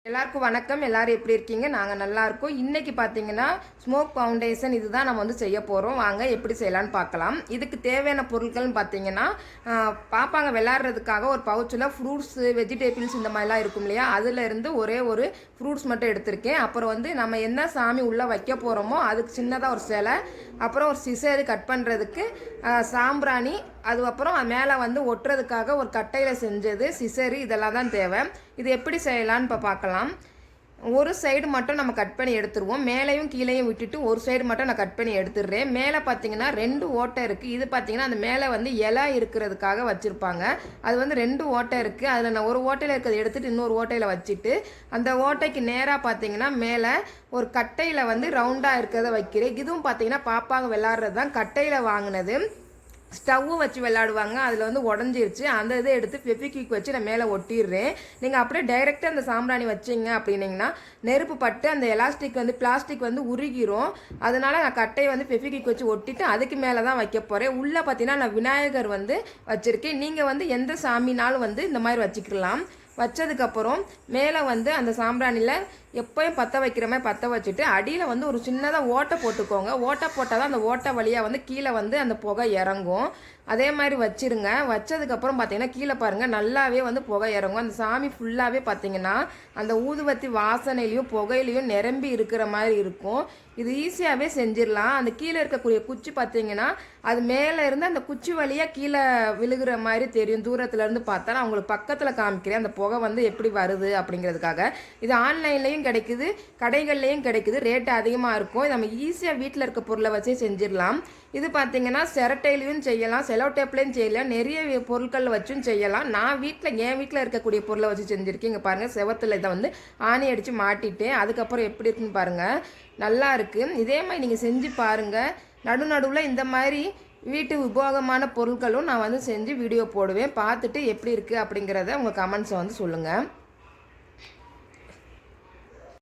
எல்லாருக்கும் வணக்கம். எல்லாரும் எப்படி இருக்கீங்க? நாங்கள் நல்லா இருக்கோம். இன்னைக்கு பார்த்தீங்கன்னா ஸ்மோக் ஃபவுண்டேஷன் இதுதான் நம்ம வந்து செய்ய போகிறோம். வாங்க எப்படி செய்யலான்னு பார்க்கலாம். இதுக்கு தேவையான பொருட்கள்னு பார்த்தீங்கன்னா பாப்பாங்க விளையாடுறதுக்காக ஒரு பவுச்சில் ஃப்ரூட்ஸு வெஜிடபிள்ஸ் இந்த மாதிரிலாம் இருக்கும் இல்லையா, அதில் ஒரே ஒரு ஃப்ரூட்ஸ் மட்டும் எடுத்திருக்கேன். அப்புறம் வந்து நம்ம என்ன சாமி உள்ளே வைக்க போகிறோமோ அதுக்கு சின்னதாக ஒரு சிலை, அப்புறம் ஒரு சிசரு கட் பண்ணுறதுக்கு சாம்பிராணி, அதுக்கப்புறம் மேலே வந்து ஒட்டுறதுக்காக ஒரு கட்டையில் செஞ்சது சிசரு, இதெல்லாம் தான் தேவை. இது எப்படி செய்யலான்னு இப்போ பார்க்கலாம். ஒரு சைடு மட்டும் நம்ம கட் பண்ணி எடுத்துருவோம். மேலேயும் கீழேயும் விட்டுட்டு ஒரு சைடு மட்டும் நான் கட் பண்ணி எடுத்துடுறேன். மேலே பார்த்தீங்கன்னா 2 ஓட்டை இருக்குது. இது பார்த்தீங்கன்னா அந்த மேலே வந்து இலை இருக்கிறதுக்காக வச்சுருப்பாங்க. அது வந்து 2 ஓட்டை இருக்குது. அதில் நான் ஒரு ஓட்டையில் இருக்கிறத எடுத்துகிட்டு இன்னொரு ஓட்டையில் வச்சுட்டு அந்த ஓட்டைக்கு நேராக பார்த்தீங்கன்னா மேலே ஒரு கட்டையில் வந்து ரவுண்டாக இருக்கிறத வைக்கிறேன். இதுவும் பார்த்தீங்கன்னா பாப்பாங்க விளாட்றது தான். கட்டையில் வாங்கினது. ஸ்டவ்வு வச்சு விளையாடுவாங்க, அதில் வந்து உடஞ்சிருச்சு. அந்த இதை எடுத்து ஃபெவிக்விக் வச்சு நான் மேலே ஒட்டிடுறேன். நீங்கள் அப்படியே டைரெக்டாக அந்த சாம்பிராணி வச்சிங்க அப்படின்னிங்கன்னா நெருப்பு பட்டு அந்த எலாஸ்டிக் வந்து பிளாஸ்டிக் வந்து உருகிரும். அதனால் நான் கட்டையை வந்து ஃபெவிக்விக் வச்சு ஒட்டிட்டு அதுக்கு மேலே தான் வைக்க போகிறேன். உள்ளே பார்த்தீங்கன்னா நான் விநாயகர் வந்து வச்சுருக்கேன். நீங்கள் வந்து எந்த சாமினாலும் வந்து இந்த மாதிரி வச்சுக்கலாம். வச்சதுக்கப்புறம் மேலே வந்து அந்த சாம்பிராணியில் எப்போயும் பற்ற வைக்கிற மாதிரி பற்ற வச்சுட்டு அடியில் வந்து ஒரு சின்னதாக ஓட்டை போட்டுக்கோங்க. ஓட்டை போட்டால் தான் அந்த ஓட்டை வழியாக வந்து கீழே வந்து அந்த புகை இறங்கும். அதே மாதிரி வச்சிருங்க. வச்சதுக்கப்புறம் பார்த்தீங்கன்னா கீழே பாருங்கள் நல்லாவே வந்து புகை இறங்கும். அந்த சாமி ஃபுல்லாகவே பார்த்தீங்கன்னா அந்த ஊதுவத்தி வாசனையிலையும் புகையிலையும் நிரம்பி இருக்கிற மாதிரி இருக்கும். இது ஈஸியாகவே செஞ்சிடலாம். அந்த கீழே இருக்கக்கூடிய குச்சி பார்த்தீங்கன்னா அது மேலே இருந்து அந்த குச்சி வழியாக கீழே விழுகிற மாதிரி தெரியும். தூரத்துலேருந்து பார்த்தா நான் உங்களுக்கு பக்கத்தில் காமிக்கிறேன் அந்த புகை வந்து எப்படி வருது அப்படிங்கிறதுக்காக. இது ஆன்லைன்லேயும் கிடைக்குது, கடைகள்லேயும் கிடைக்குது. ரேட்டு அதிகமாக இருக்கும். நம்ம ஈஸியாக வீட்டில் இருக்க பொருளை வச்சே செஞ்சிடலாம். இது பார்த்தீங்கன்னா சிரட்டையிலையும் செய்யலாம், செலோ டேப்லையும் செய்யலாம், நிறைய பொருட்கள் வச்சும் செய்யலாம். நான் என் வீட்டில் இருக்கக்கூடிய பொருளை வச்சு செஞ்சுருக்கேன். இங்கே பாருங்கள், செவத்தில் இதை வந்து ஆணி அடித்து மாட்டிட்டேன். அதுக்கப்புறம் எப்படி இருக்குன்னு பாருங்கள், நல்லா இருக்குது. இதே மாதிரி நீங்கள் செஞ்சு பாருங்கள். நடுவில் இந்த மாதிரி வீட்டு உபயோகமான பொருட்களும் நான் வந்து செஞ்சு வீடியோ போடுவேன். பார்த்துட்டு எப்படி இருக்குது அப்படிங்கிறத உங்கள் கமெண்ட்ஸை வந்து சொல்லுங்கள்.